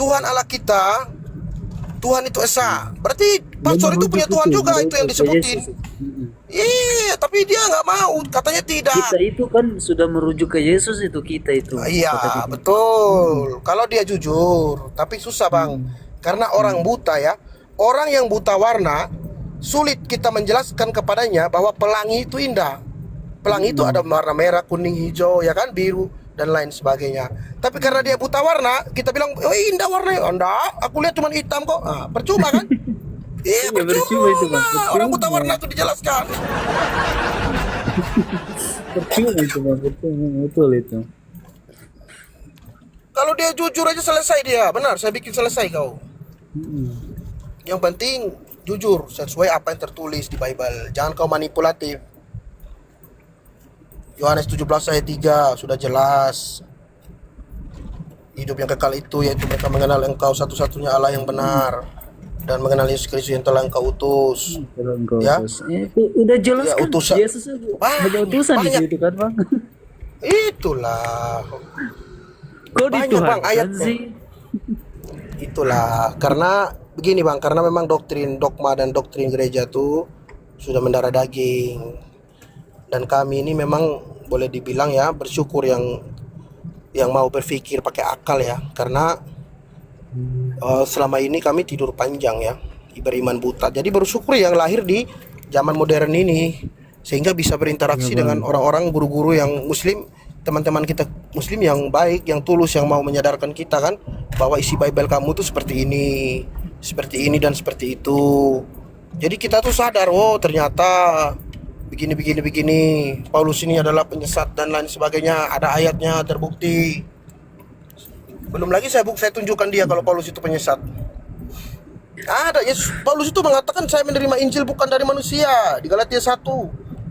Tuhan Allah kita, Tuhan itu Esa. Berarti pastor itu punya Tuhan juga, itu yang disebutin. Iya, tapi dia nggak mau, katanya tidak. Kita itu kan sudah merujuk ke Yesus itu, kita itu. Iya, betul. Kalau dia jujur, tapi susah bang, karena orang buta ya, orang yang buta warna, sulit kita menjelaskan kepadanya bahwa pelangi itu indah. Pelangi itu ada warna merah, kuning, hijau, ya kan, biru dan lain sebagainya. Tapi karena dia buta warna, kita bilang, oh indah warnanya. Oh, enggak, aku lihat cuma hitam kok. Nah, percuma kan? Iya, percuma itu bang. Orang buta warna itu dijelaskan. Percuma itu bang, betul itu. Kalau dia jujur aja selesai dia, benar. Saya bikin selesai kau. Yang penting jujur sesuai apa yang tertulis di Bible. Jangan kau manipulatif. Yohanes 17 ayat 3 sudah jelas. Hidup yang kekal itu yaitu mereka mengenal Engkau satu-satunya Allah yang benar dan mengenal Yesus Kristus yang telah Engkau utus. Ya, itu udah jelas ya, kan. utusan. Yesus hanya utusan di situ kan bang. Itulah. Kok Banyak bang ayat sih? Itulah karena begini bang, karena memang doktrin dogma dan doktrin gereja tuh sudah mendarah daging. Dan kami ini memang boleh dibilang ya bersyukur yang mau berpikir pakai akal ya, karena selama ini kami tidur panjang ya, beriman buta. Jadi bersyukur yang lahir di zaman modern ini sehingga bisa berinteraksi dengan orang-orang guru-guru yang muslim, teman-teman kita muslim yang baik, yang tulus, yang mau menyadarkan kita kan bahwa isi Bible kamu tuh seperti ini dan seperti itu. Jadi kita tuh sadar, oh ternyata begini. Paulus ini adalah penyesat dan lain sebagainya. Ada ayatnya terbukti. Belum lagi saya tunjukkan dia kalau Paulus itu penyesat. Ada, Paulus itu mengatakan saya menerima Injil bukan dari manusia di Galatia 1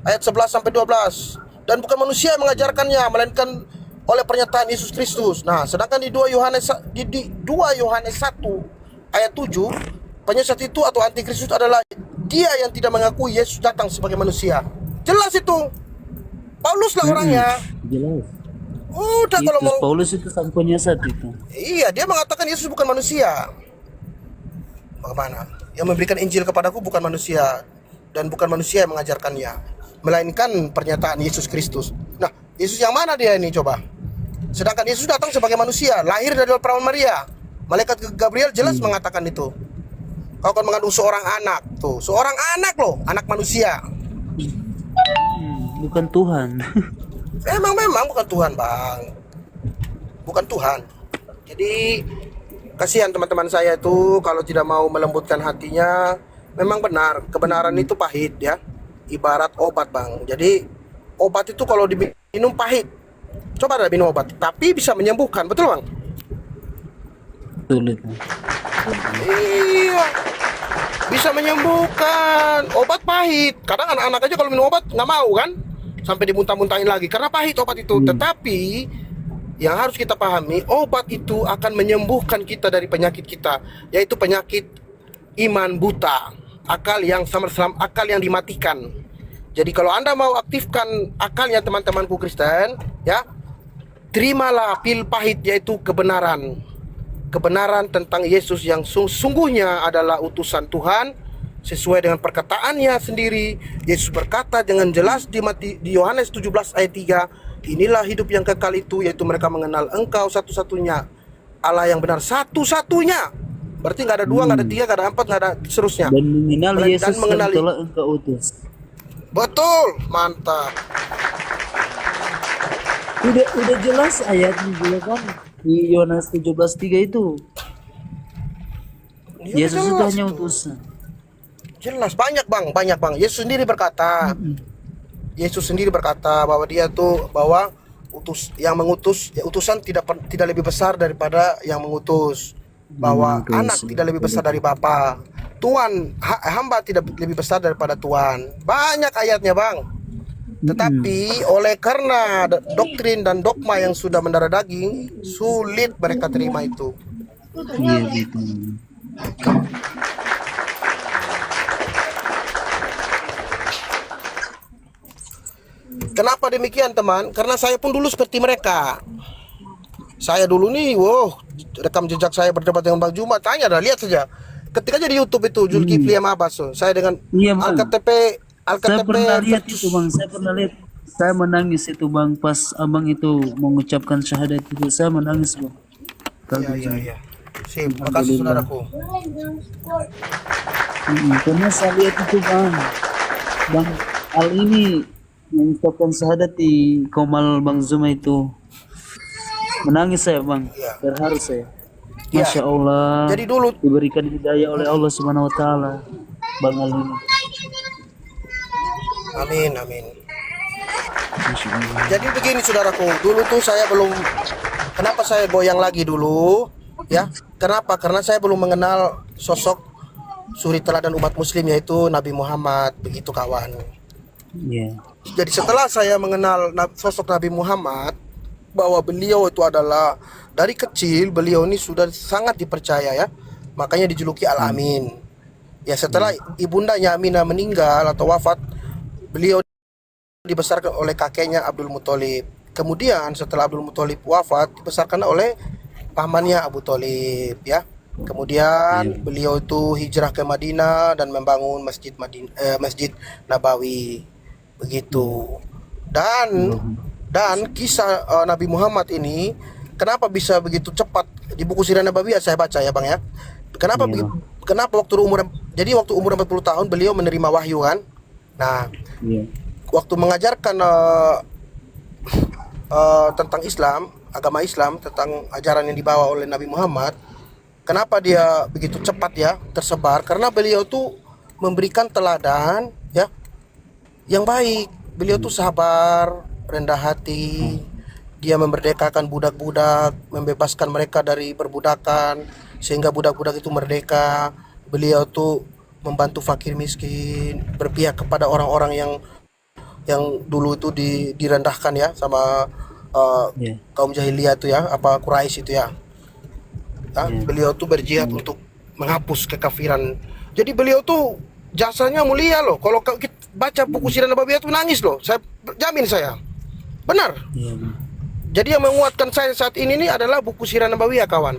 ayat 11 sampai 12. Dan bukan manusia yang mengajarkannya, melainkan oleh pernyataan Yesus Kristus. Nah, sedangkan di 2 Yohanes 1 ayat 7, penyesat itu atau antikristus adalah dia yang tidak mengakui Yesus datang sebagai manusia. Jelas itu. Paulus lah orangnya. Jelas. Udah itu, kalau mau Paulus itu sang penyesat itu. Iya, dia mengatakan Yesus bukan manusia. Bagaimana? Yang memberikan Injil kepadaku bukan manusia dan bukan manusia yang mengajarkannya, melainkan pernyataan Yesus Kristus. Nah, Yesus yang mana dia ini coba? Sedangkan Yesus datang sebagai manusia, lahir dari perawan Maria. Malaikat Gabriel jelas mengatakan itu. Kau akan mengandung seorang anak. Tuh, seorang anak loh, anak manusia. Bukan Tuhan. Memang bukan Tuhan, Bang. Bukan Tuhan. Jadi kasihan teman-teman saya itu kalau tidak mau melembutkan hatinya. Memang benar, kebenaran itu pahit ya. Ibarat obat, Bang. Jadi obat itu kalau diminum pahit. Coba dah minum obat, tapi bisa menyembuhkan, betul Bang? Betul itu. Iya, bisa menyembuhkan. Obat pahit. Kadang anak-anak aja kalau minum obat nggak mau kan, sampai dimuntah-muntahin lagi karena pahit obat itu. Tetapi yang harus kita pahami, obat itu akan menyembuhkan kita dari penyakit kita, yaitu penyakit iman buta, akal yang akal yang dimatikan. Jadi kalau Anda mau aktifkan akalnya teman-temanku Kristen, ya, terimalah pil pahit, yaitu kebenaran. Kebenaran tentang Yesus yang sungguhnya adalah utusan Tuhan sesuai dengan perkataannya sendiri. Yesus berkata dengan jelas di Yohanes 17 ayat 3, inilah hidup yang kekal itu, yaitu mereka mengenal Engkau satu-satunya Allah yang benar, satu-satunya. Berarti nggak ada dua, nggak ada tiga, nggak ada empat, nggak ada seterusnya. Dan mengenal Yesus dan mengenali. yang telah Engkau utus. Betul, mantap. Udah jelas ayatnya juga kan di Yohanes 17:3 itu. Ya, Yesus itu jelas hanya tuh. utusan. Jelas, banyak bang. Yesus sendiri berkata, bahwa dia tuh yang mengutus, ya, utusan tidak lebih besar daripada yang mengutus. Bahwa anak tidak lebih besar dari Bapa. Tuhan, hamba tidak lebih besar daripada Tuhan. Banyak ayatnya bang. Tetapi oleh karena doktrin dan dogma yang sudah mendarah daging, sulit mereka terima itu. Iya gitu. Kenapa demikian teman? Karena saya pun dulu seperti mereka. Saya dulu nih, rekam jejak saya berdebat dengan Bang Juma, tanya dah, lihat saja. Ketik aja di YouTube itu Zulkifli sama Abbas tuh. Saya dengan Iya bang. Alktp Saya pernah lihat versus- itu bang. Saya pernah lihat. Saya menangis itu bang pas abang itu mengucapkan syahadat itu. Saya menangis bang. Iya iya iya. Sip, makasih saudaraku. Karena saya lihat itu bang. Bang Al ini mengucapkan syahadat di Komal Bang Zuma itu. Menangis saya bang. Iya. Terharu saya. Iya. Masya Allah. Jadi dulu Diberikan hidayah oleh Allah Subhanahu Wa Taala. Bang Al ini. amin amin. Masya Allah. Jadi begini saudaraku, dulu tuh saya belum, kenapa saya goyang lagi dulu, ya? Kenapa? Karena saya belum mengenal sosok suri teladan umat muslim yaitu Nabi Muhammad, begitu kawan. Iya. Jadi setelah saya mengenal sosok Nabi Muhammad, bahwa beliau itu adalah dari kecil beliau ini sudah sangat dipercaya ya, makanya dijuluki Al-Amin. Ya setelah ibundanya Aminah meninggal atau wafat, beliau dibesarkan oleh kakeknya Abdul Muthalib. Kemudian setelah Abdul Muthalib wafat, dibesarkan oleh pamannya Abu Thalib ya. Kemudian beliau itu hijrah ke Madinah dan membangun Masjid Nabawi. Begitu. Dan kisah Nabi Muhammad ini kenapa bisa begitu cepat di buku Sirah Nabawiyah saya baca ya Bang ya. Kenapa Iya, kenapa waktu umur 40 tahun beliau menerima wahyu kan? Nah, Iya. waktu mengajarkan tentang Islam, agama Islam, tentang ajaran yang dibawa oleh Nabi Muhammad, kenapa dia begitu cepat ya tersebar? Karena beliau tuh memberikan teladan ya yang baik. Beliau tuh sabar, rendah hati. Dia memerdekakan budak-budak, membebaskan mereka dari perbudakan sehingga budak-budak itu merdeka. Beliau tuh membantu fakir miskin, berpihak kepada orang-orang yang dulu itu direndahkan ya sama Iya. kaum jahiliyah itu ya, apa Quraisy itu ya. Beliau tuh berjihad untuk menghapus kekafiran. Jadi beliau tuh jasanya mulia loh. Kalau kita baca buku Sirah Nabawiyah tuh nangis loh. Saya jamin saya. Benar. Iya, Bang. Jadi yang menguatkan saya saat ini nih adalah buku Sirah Nabawiyah kawan.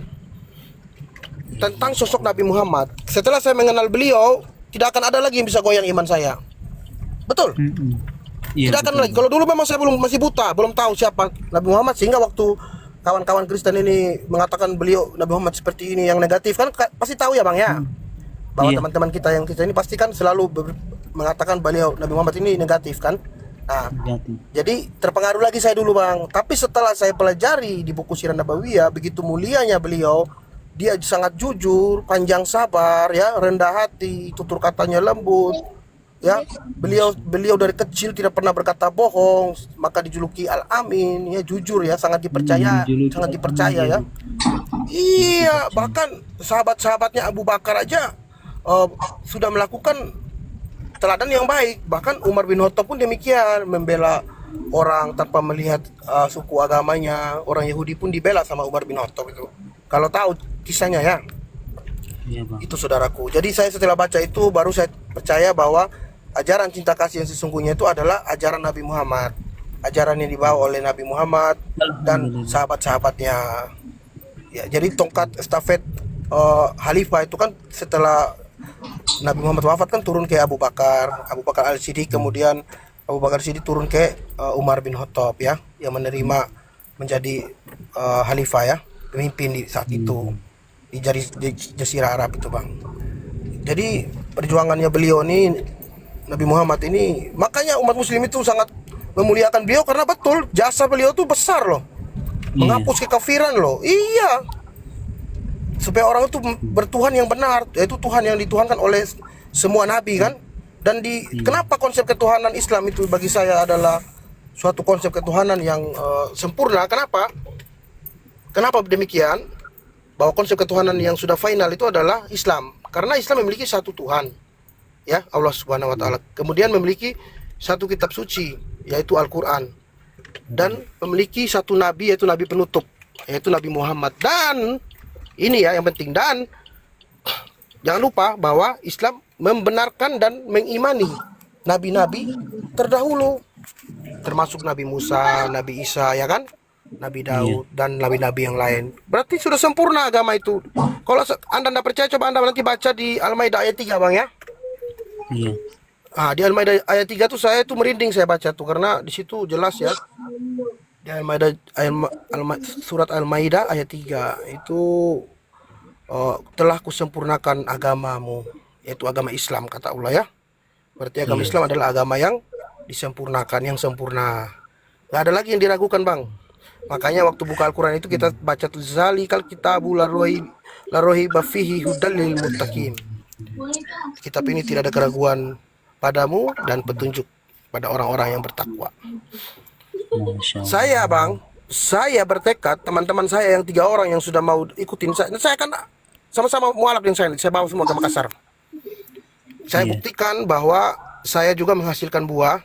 Tentang sosok Nabi Muhammad. Setelah saya mengenal beliau, tidak akan ada lagi yang bisa goyang iman saya. Betul. Iya, Tidak akan betul. lagi. Kalau dulu memang saya masih buta, belum tahu siapa Nabi Muhammad, sehingga waktu kawan-kawan Kristen ini mengatakan beliau Nabi Muhammad seperti ini yang negatif kan pasti tahu ya Bang ya. Bahwa Iya. teman-teman kita yang kita ini pasti kan selalu mengatakan beliau Nabi Muhammad ini negatif kan. Nah, Jati. jadi terpengaruh lagi saya dulu Bang. Tapi setelah saya pelajari di buku Sirah Nabawiyah, begitu mulianya beliau, dia sangat jujur, panjang sabar ya, rendah hati, tutur katanya lembut. Ya, beliau dari kecil tidak pernah berkata bohong, maka dijuluki Al-Amin, ya jujur ya, sangat dipercaya, Dijuluki sangat Al-Amin, dipercaya ya. Iya, bahkan sahabat-sahabatnya Abu Bakar aja sudah melakukan teladan yang baik. Bahkan Umar bin Khattab pun demikian, membela orang tanpa melihat suku agamanya. Orang Yahudi pun dibela sama Umar bin Khattab itu. Kalau tahu kisahnya ya. Iya, Bang. Itu saudaraku. Jadi saya setelah baca itu baru saya percaya bahwa ajaran cinta kasih yang sesungguhnya itu adalah ajaran Nabi Muhammad. Ajaran yang dibawa oleh Nabi Muhammad dan sahabat-sahabatnya. Ya, jadi tongkat estafet khalifah itu kan setelah Nabi Muhammad wafat kan turun ke Abu Bakar Al-Siddiq, kemudian Abu Bakar Siddiq turun ke Umar bin Khattab ya, yang menerima menjadi khalifah ya, pemimpin di saat itu di Jazirah Arab itu Bang. Jadi perjuangannya beliau ini Nabi Muhammad ini, makanya umat muslim itu sangat memuliakan beliau karena betul jasa beliau tuh besar loh. Menghapus kekafiran loh. Iya. Supaya orang itu bertuhan yang benar, yaitu Tuhan yang dituhankan oleh semua nabi kan. Dan kenapa konsep ketuhanan Islam itu bagi saya adalah suatu konsep ketuhanan yang sempurna. Kenapa demikian? Bahwa konsep ketuhanan yang sudah final itu adalah Islam. Karena Islam memiliki satu Tuhan, ya, Allah Subhanahu wa taala. Kemudian memiliki satu kitab suci, yaitu Al-Qur'an. Dan memiliki satu nabi, yaitu nabi penutup, yaitu Nabi Muhammad. Dan ini ya yang penting, dan jangan lupa bahwa Islam membenarkan dan mengimani nabi-nabi terdahulu, termasuk Nabi Musa, Nabi Isa ya kan? Nabi Iya. Daud dan nabi-nabi yang lain. Berarti sudah sempurna agama itu. Kalau Anda tidak percaya, coba Anda nanti baca di Al-Maidah ayat 3, Bang ya. Iya. Di Al-Maidah ayat 3 tuh saya tuh merinding saya baca tuh karena di situ jelas ya. Di Al-Maidah surat Al-Maidah ayat 3 itu telah kusempurnakan agamamu, yaitu agama Islam kata Allah ya. Berarti agama Iya. Islam adalah agama yang disempurnakan, yang sempurna. Gak ada lagi yang diragukan, Bang. Makanya waktu buka Al-Quran itu kita baca tuh zalikal kitabu la rohi bafihi hudal lil muttaqin. Kitab ini tidak ada keraguan padamu dan petunjuk pada orang-orang yang bertakwa. Masya Allah. Saya, Bang, saya bertekad, teman-teman saya yang 3 orang yang sudah mau ikutin saya akan sama-sama mualaf dengan saya bawa semua ke Makassar. Saya Iya. buktikan bahwa saya juga menghasilkan buah.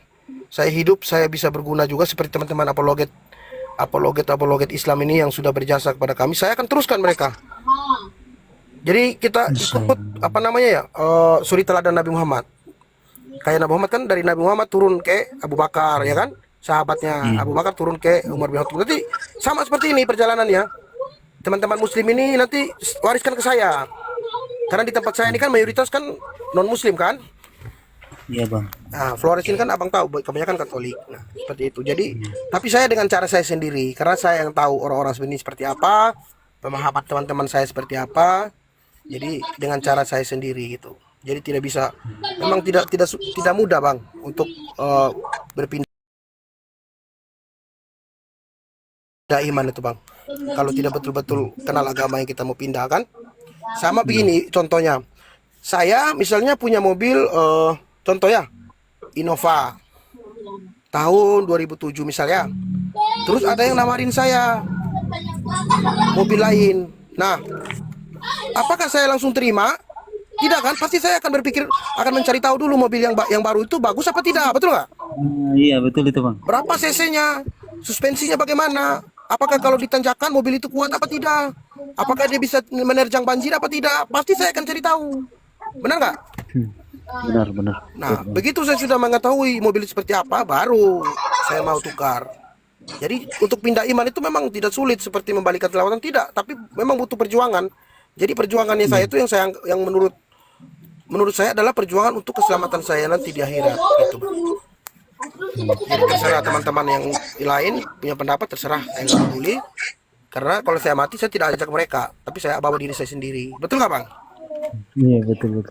Saya hidup, saya bisa berguna juga seperti teman-teman apologet Islam ini yang sudah berjasa kepada kami. Saya akan teruskan mereka. Jadi kita Masya ikut apa namanya ya, suri teladan Nabi Muhammad. Kayak Nabi Muhammad kan, dari Nabi Muhammad turun ke Abu Bakar ya kan, sahabatnya Abu Bakar turun ke Umar bin Khattab. Nanti sama seperti ini perjalanannya. Teman-teman Muslim ini nanti wariskan ke saya. Karena di tempat saya ini kan mayoritas kan non Muslim kan. Iya bang. Nah, Flores ini kan abang tahu kebanyakan Katolik. Nah, seperti itu. Jadi, tapi saya dengan cara saya sendiri, karena saya yang tahu orang-orang ini seperti apa, pemahaman teman-teman saya seperti apa. Jadi dengan cara saya sendiri gitu. Jadi tidak bisa, memang tidak mudah bang untuk berpindah iman itu bang. Kalau tidak betul-betul kenal agama yang kita mau pindah kan. Sama begini contohnya. Saya misalnya punya mobil, contoh ya, Innova tahun 2007 misalnya. Terus ada yang nawarin saya mobil lain. Nah, apakah saya langsung terima? Tidak kan? Pasti saya akan berpikir, akan mencari tahu dulu mobil yang baru itu bagus apa tidak, betul nggak? Iya betul itu bang. Berapa cc-nya? Suspensinya bagaimana? Apakah kalau ditanjakan mobil itu kuat apa tidak? Apakah dia bisa menerjang banjir apa tidak? Pasti saya akan cari tahu. Benar nggak? Benar. Nah, begitu saya sudah mengetahui mobil seperti apa, baru saya mau tukar. Jadi untuk pindah iman itu memang tidak sulit seperti membalikan telawatan, tidak, tapi memang butuh perjuangan. Jadi perjuangannya saya itu yang menurut saya adalah perjuangan untuk keselamatan saya nanti di akhirat gitu. Jadi terserah teman-teman yang lain punya pendapat, terserah, saya nggak peduli. Karena kalau saya mati saya tidak ajak mereka, tapi saya bawa diri saya sendiri. Betul nggak bang? Iya betul.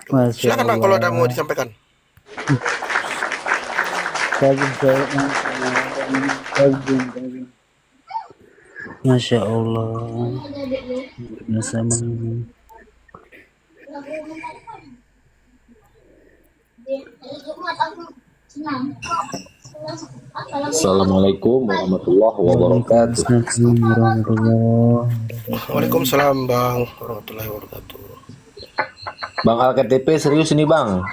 Masya Silakan bang kalau ada mau disampaikan. Kagum saya. Kagum. Masya Allah. Biasa bang. Assalamualaikum warahmatullahi wabarakatuh. Assalamualaikum warahmatullahi. Waalaikumsalam bang warahmatullahi wabarakatuh. Bang AKTP serius ini bang.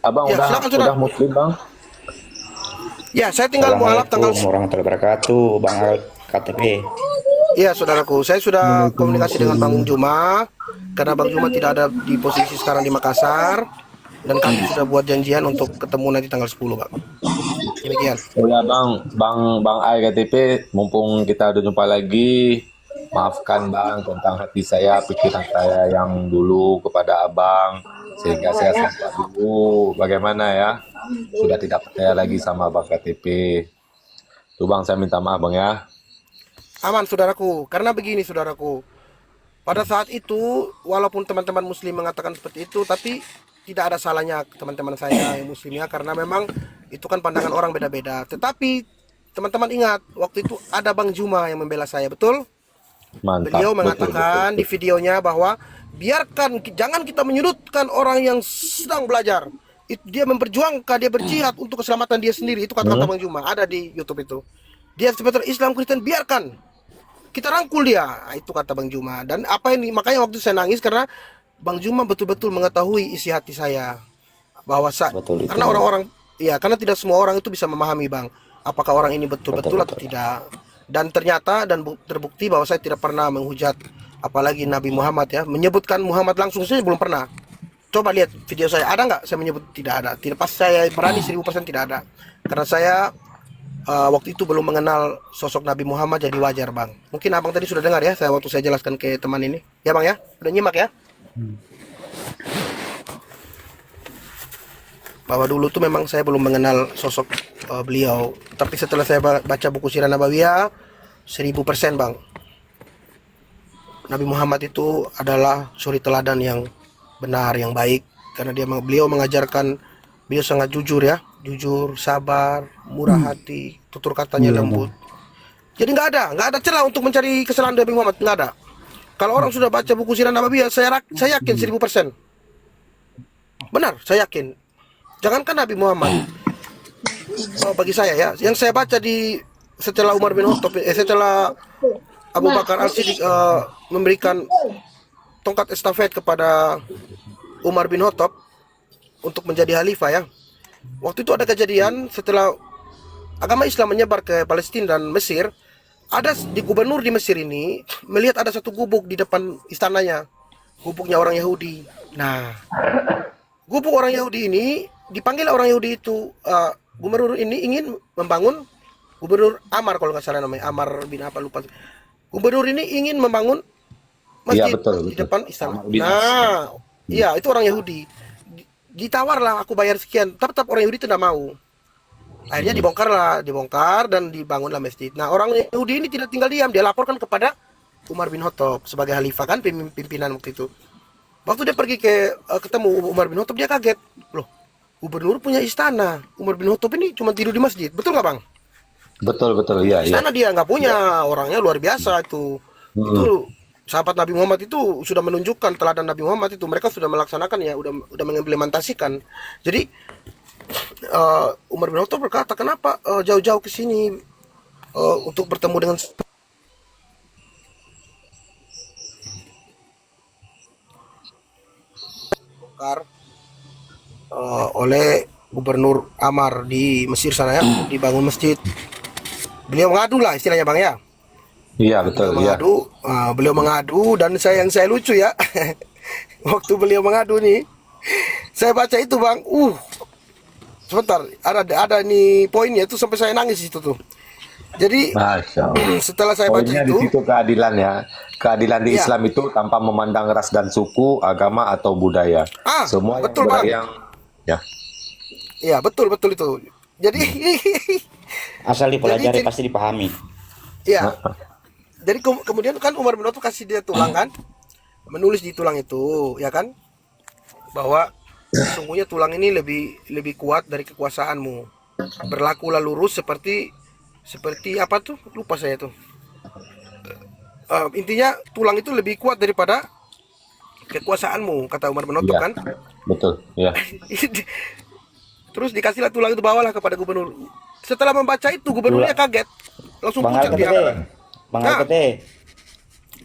Abang Ya, silakan, saudara. udah muslim bang. Ya, saya tinggal mualaf tanggal. Assalamualaikum warahmatullahi wabarakatuh, Bang KTP. Iya saudaraku, saya sudah komunikasi dengan Bang Juma. Karena Bang Juma tidak ada di posisi sekarang di Makassar, dan kami sudah buat janjian untuk ketemu nanti tanggal 10 bang. Demikian. Oh ya bang AKTP, mumpung kita udah jumpa lagi, maafkan bang tentang hati saya, pikiran saya yang dulu kepada abang, sehingga saya sempat dulu bagaimana ya, sudah tidak percaya lagi sama bang KTP. Tuh bang, saya minta maaf bang ya. Aman saudaraku, karena begini saudaraku, pada saat itu walaupun teman-teman muslim mengatakan seperti itu, tapi tidak ada salahnya teman-teman saya yang muslimnya, karena memang itu kan pandangan orang beda-beda. Tetapi teman-teman ingat, waktu itu ada Bang Juma yang membela saya, betul? Mantap. Beliau betul, mengatakan betul. di videonya bahwa jangan kita menyudutkan orang yang sedang belajar. Dia memperjuangkan, dia berjihad untuk keselamatan dia sendiri. Itu kata-kata Bang Juma, ada di YouTube itu. Dia seperti Islam Kristen, biarkan kita rangkul dia. Nah, itu kata Bang Juma. Dan apa ini, makanya waktu saya nangis karena Bang Juma betul-betul mengetahui isi hati saya, bahwa Betul itu. karena orang-orang, ya karena tidak semua orang itu bisa memahami bang, apakah orang ini betul-betul Betul, atau tidak. Dan ternyata terbukti bahwa saya tidak pernah menghujat, apalagi Nabi Muhammad ya, menyebutkan Muhammad langsung saya belum pernah. Coba lihat video saya, ada nggak saya menyebut? Tidak ada. Tidak, pas saya berani 1000% tidak ada. Karena saya waktu itu belum mengenal sosok Nabi Muhammad, jadi wajar bang. Mungkin abang tadi sudah dengar ya, waktu saya jelaskan ke teman ini. Ya bang ya, udah nyimak ya. Bahwa dulu tuh memang saya belum mengenal sosok beliau. Tapi setelah saya baca buku Sirah Nabawiyah, 1000% bang. Nabi Muhammad itu adalah suri teladan yang benar, yang baik. Karena beliau mengajarkan, beliau sangat jujur ya. Jujur, sabar, murah hati, tutur katanya lembut. Jadi nggak ada celah untuk mencari kesalahan Nabi Muhammad, nggak ada. Kalau orang sudah baca buku Sirah Nabawiyah, saya yakin 1000%. Benar, saya yakin. Jangankan Nabi Muhammad, bagi saya ya, yang saya baca setelah Umar bin Khattab, setelah Abu Bakar Al-Siddiq memberikan tongkat estafet kepada Umar bin Khattab untuk menjadi khalifah ya. Waktu itu ada kejadian setelah agama Islam menyebar ke Palestina dan Mesir, ada di gubernur di Mesir ini melihat ada satu gubuk di depan istananya, gubuknya orang Yahudi. Nah, gubuk orang Yahudi ini dipanggil orang Yahudi itu, gubernur ini ingin membangun, gubernur Amar kalau nggak salah namanya, Amar bin apa lupa. Gubernur ini ingin membangun masjid betul. di depan istana. Amar bin Nah, iya itu orang Yahudi. Ditawarlah, aku bayar sekian, tetap orang Yahudi tidak mau. Akhirnya dibongkar dan dibangunlah masjid. Nah, orang Yahudi ini tidak tinggal diam, dia laporkan kepada Umar bin Khattab sebagai khalifah kan, pimpinan waktu itu. Waktu dia pergi ketemu Umar bin Khattab, dia kaget. Loh, gubernur punya istana, Umar bin Khattab ini cuma tidur di masjid. Betul nggak bang? Betul, iya. Istana dia nggak punya, orangnya luar biasa itu. Itu sahabat Nabi Muhammad itu sudah menunjukkan teladan Nabi Muhammad itu, mereka sudah melaksanakan ya, udah mengimplementasikan. Jadi Umar bin Khattab berkata, kenapa jauh-jauh ke sini untuk bertemu dengan oleh Gubernur Amar di Mesir sana ya, dibangun masjid. Beliau mengadu lah istilahnya bang ya. Iya, betul, Beliau mengadu dan yang saya lucu ya. Waktu beliau mengadu nih, saya baca itu bang, sebentar, ada nih poinnya itu sampai saya nangis itu tuh. Jadi Masya Allah. setelah saya baca Poinnya itu, di situ keadilan ya. Keadilan di Iya. Islam itu tanpa memandang ras dan suku, agama atau budaya. Semua betul, yang Bang. ya. ya betul itu. Jadi Asal dipelajari Jadi- pasti dipahami. ya, jadi kemudian kan Umar bin Khattab kasih dia tulang kan, menulis di tulang itu, ya kan, bahwa sesungguhnya tulang ini lebih kuat dari kekuasaanmu. Berlakulah lurus seperti apa tuh? Lupa saya tuh. Intinya tulang itu lebih kuat daripada kekuasaanmu, kata Umar bin Khattab Iya. kan. Betul, ya. Terus dikasihlah tulang itu, bawalah kepada gubernur. Setelah membaca itu gubernurnya kaget, langsung Bang pucat dia. Alkete, Bang Nah. Alkete.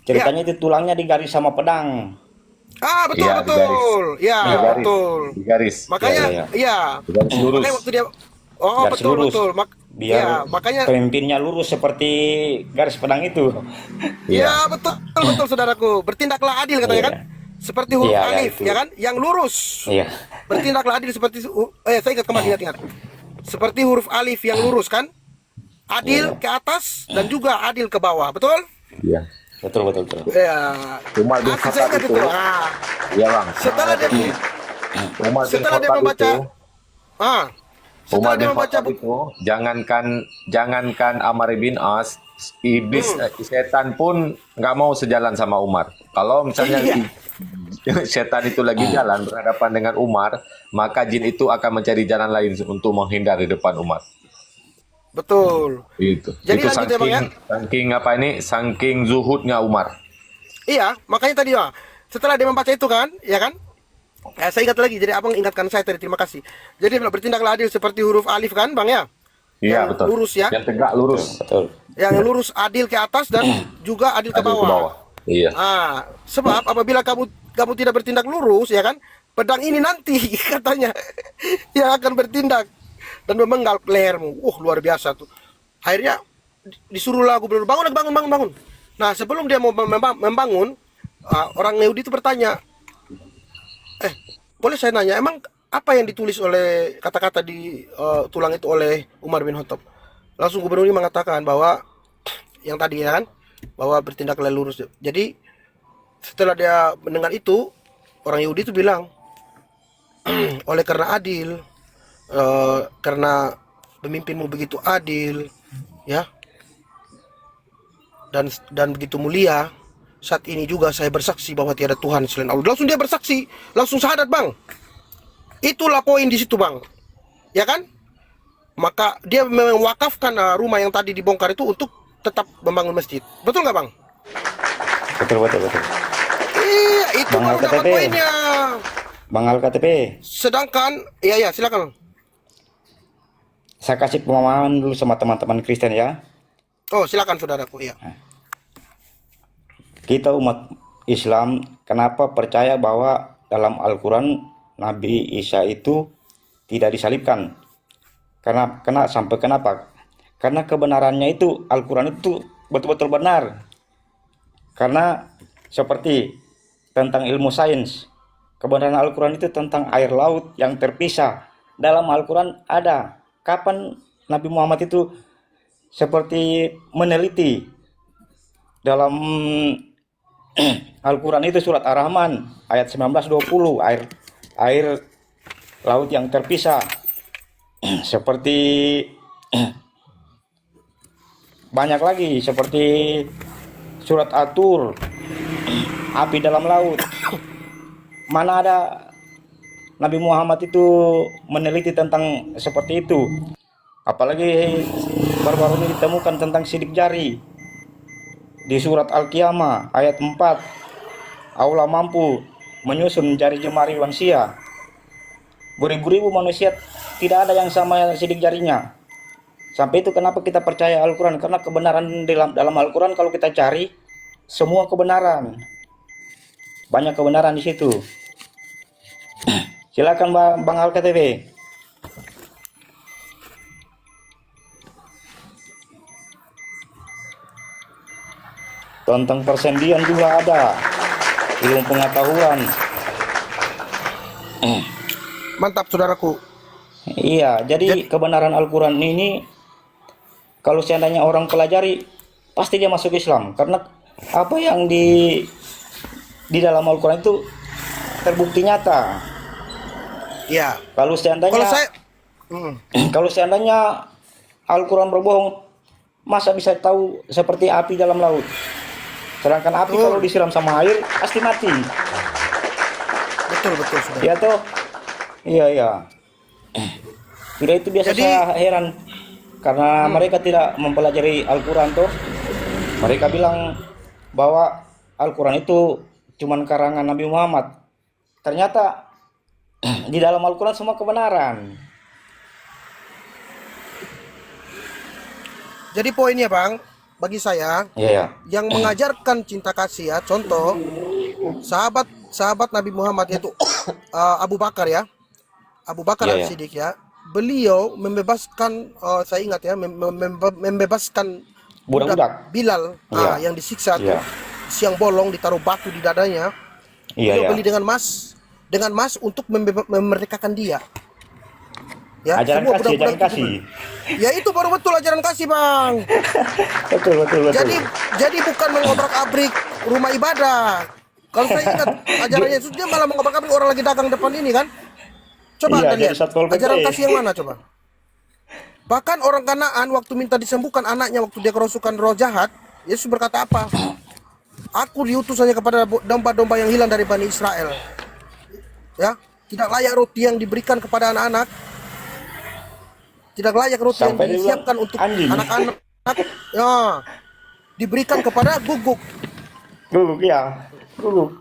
Ceritanya itu tulangnya digaris sama pedang. Betul Iya, betul. Ya, Digaris. betul. Digaris. Makanya Iya, iya. Digaris lurus. Makanya waktu dia Garis betul lurus. betul. Biar Ya, makanya pemimpinnya lurus seperti garis pedang itu. ya betul saudaraku. Bertindaklah adil katanya Iya. kan. Seperti huruf Iya, ya, alif, itu. ya kan? Yang lurus. Iya. Bertindaklah adil seperti saya ingat kembali ingat. Seperti huruf alif yang lurus kan? Adil ke atas dan juga adil ke bawah, betul? Iya. Betul. Ya. Umar bin Saya Khattab ingat itu. itu. Iya, Bang. Setelah dia Umar bin setelah dia Khattab membaca itu, Umar Umar dia bin membaca Khattab itu, jangankan Amr bin As, iblis, setan pun nggak mau sejalan sama Umar. Kalau misalnya Iya. setan itu lagi jalan berhadapan dengan Umar, maka jin itu akan mencari jalan lain untuk menghindar di depan Umar. betul. Itu. Jadi Itu lanjut ya, Bang, ya. saking zuhudnya Umar. Iya, makanya tadi setelah dia membaca itu kan, ya kan? Saya ingat lagi, jadi abang ingatkan saya tadi, terima kasih. Jadi bertindaklah adil seperti huruf alif kan, bang ya? Iya, Yang betul. lurus ya. Yang tegak lurus. Betul. Yang lurus adil ke atas dan juga adil ke Adil ke bawah. bawah. Iya. Sebab apabila kamu tidak bertindak lurus, ya kan? Pedang ini nanti katanya yang akan bertindak dan memenggal lehermu. Luar biasa tuh. Akhirnya disuruhlah gubernur bangun. Nah, sebelum dia mau membangun, orang Yahudi itu bertanya, boleh saya nanya, emang apa yang ditulis oleh kata-kata di tulang itu oleh Umar bin Khattab? langsung gubernur ini mengatakan bahwa yang tadi ya kan, bahwa bertindaklah lurus. Jadi setelah dia mendengar itu, orang Yahudi itu bilang, oleh karena adil, karena pemimpinmu begitu adil, ya, dan begitu mulia, saat ini juga saya bersaksi bahwa tiada Tuhan selain Allah. Langsung dia bersaksi, langsung syahadat, Bang. Itulah poin di situ, Bang. Ya kan? Maka dia mewakafkan rumah yang tadi dibongkar itu untuk tetap membangun masjid. Betul nggak, Bang? Betul. Iya, itu Bang baru dapat LKTP. poinnya. Bang KTP, Sedangkan, iya, silakan. saya kasih pemahaman dulu sama teman-teman Kristen ya. Oh, silakan saudaraku, iya. Kita umat Islam kenapa percaya bahwa dalam Al-Quran Nabi Isa itu tidak disalibkan? Kenapa? Karena kebenarannya itu Al-Quran itu betul-betul benar. Karena seperti tentang ilmu sains, kebenaran Al-Quran itu tentang air laut yang terpisah. Dalam Al-Quran ada. Kapan Nabi Muhammad itu seperti meneliti dalam Al-Quran itu surat Ar-Rahman ayat 19-20, air laut yang terpisah. Seperti banyak lagi, seperti surat At-Tur, api dalam laut. Mana ada Nabi Muhammad itu meneliti tentang seperti itu. Apalagi baru-baru ini ditemukan tentang sidik jari di surat Al-Qiyamah ayat 4. Allah mampu menyusun jari jemari manusia. Beribu-ribu manusia tidak ada yang sama sidik jarinya. Sampai itu kenapa kita percaya Al-Quran? Karena kebenaran dalam Al-Quran kalau kita cari semua kebenaran, banyak kebenaran di situ. Silakan Bang LKTP. Tentang persendian juga ada, ilmu pengetahuan. Mantap, saudaraku. Iya, jadi kebenaran Al-Quran ini kalau seandainya orang pelajari pasti dia masuk Islam, karena apa yang di dalam Al-Quran itu terbukti nyata. Iya. Kalau seandainya Kalau saya, kalau seandainya Al-Quran berbohong, masa bisa tahu seperti api dalam laut? Sedangkan api kalau disiram sama air pasti mati. betul, saudara. Ya toh? Iya. Tidak, itu biasa Jadi- saya heran karena mereka tidak mempelajari Al-Quran toh. Mereka bilang bahwa Al-Quran itu cuman karangan Nabi Muhammad. Ternyata di dalam Al-Quran semua kebenaran. Jadi poinnya, Bang, bagi saya Iya. yang mengajarkan cinta kasih ya, contoh sahabat Nabi Muhammad yaitu Abu Bakar ya, Abu Bakar Iya, iya. As-Siddiq ya, beliau membebaskan, saya ingat ya, membebaskan Budak-budak. Bilal Iya. yang disiksa tuh, Iya. siang bolong ditaruh batu di dadanya, Iya, beliau iya. beli dengan emas untuk memerdekakan dia. Ya, Ajaran semua kasih, budak-budak ajaran itu kasih. Ya itu baru betul ajaran kasih, Bang. Betul. Jadi bukan mengobrak-abrik rumah ibadah. Kalau saya ingat ajarannya Yesus, dia malah mengobrak-abrik orang lagi dagang depan ini kan. Coba Iya, Anda lihat jadi Satpol PP. ajaran kasih yang mana coba. Bahkan orang Kanaan waktu minta disembuhkan anaknya waktu dia kerasukan roh jahat, Yesus berkata apa? Aku diutus hanya kepada domba-domba yang hilang dari Bani Israel. Ya, tidak layak roti yang diberikan kepada anak-anak. Tidak layak roti Sampai yang dia disiapkan bilang, untuk anjing. anak-anak. Ya, diberikan kepada guguk. Guguk ya. Guguk.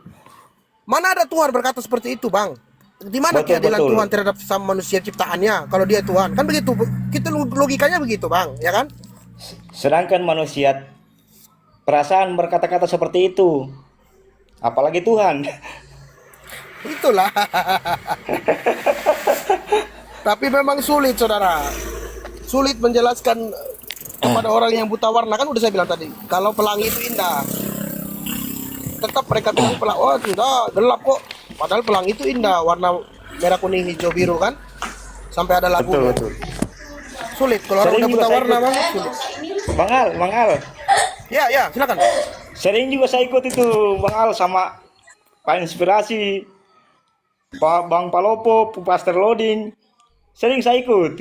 Mana ada Tuhan berkata seperti itu, Bang? Di mana Betul, keadilan betul. Tuhan terhadap sesama manusia ciptaannya kalau dia Tuhan? Kan begitu. Kita logikanya begitu, Bang, ya kan? Sedangkan manusia perasaan berkata-kata seperti itu. Apalagi Tuhan. Itulah. Tapi memang sulit, saudara. Sulit menjelaskan kepada orang yang buta warna. Kan udah saya bilang tadi, kalau pelangi itu indah. Tetap mereka bilang pelangi, oh sudah gelap kok. Padahal pelangi itu indah, warna merah, kuning, hijau, biru kan. Sampai ada lagunya. Betul. sulit. Kalau orang Sering udah juga buta saya warna ikut. bang, sulit. Bang Al. Ya, ya, silakan. Sering juga saya ikut itu Bang Al sama Pak Inspirasi, Bang Palopo, Pastor Loading. Sering saya ikut.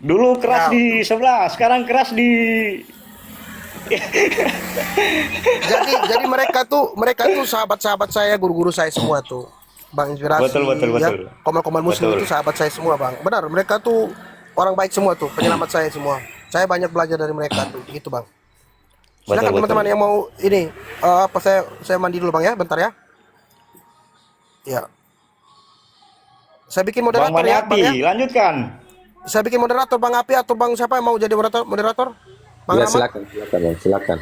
Dulu keras Ya. di sebelah, sekarang keras di Jadi mereka tuh sahabat-sahabat saya, guru-guru saya semua tuh. Bang Inspirasi, Betul. ya, komal-komal muslim Betul. itu sahabat saya semua bang. Benar, mereka tuh orang baik semua tuh, penyelamat saya semua. Saya banyak belajar dari mereka tuh, gitu bang. Silakan Betul. teman-teman yang mau ini, apa saya mandi dulu bang ya, bentar ya. Ya. Saya bikin Bang moderator ya, bang ya. Maniati, lanjutkan. Saya bikin moderator bang Api atau bang siapa yang mau jadi moderator? Bang Ya Rahmat? silakan, silakan.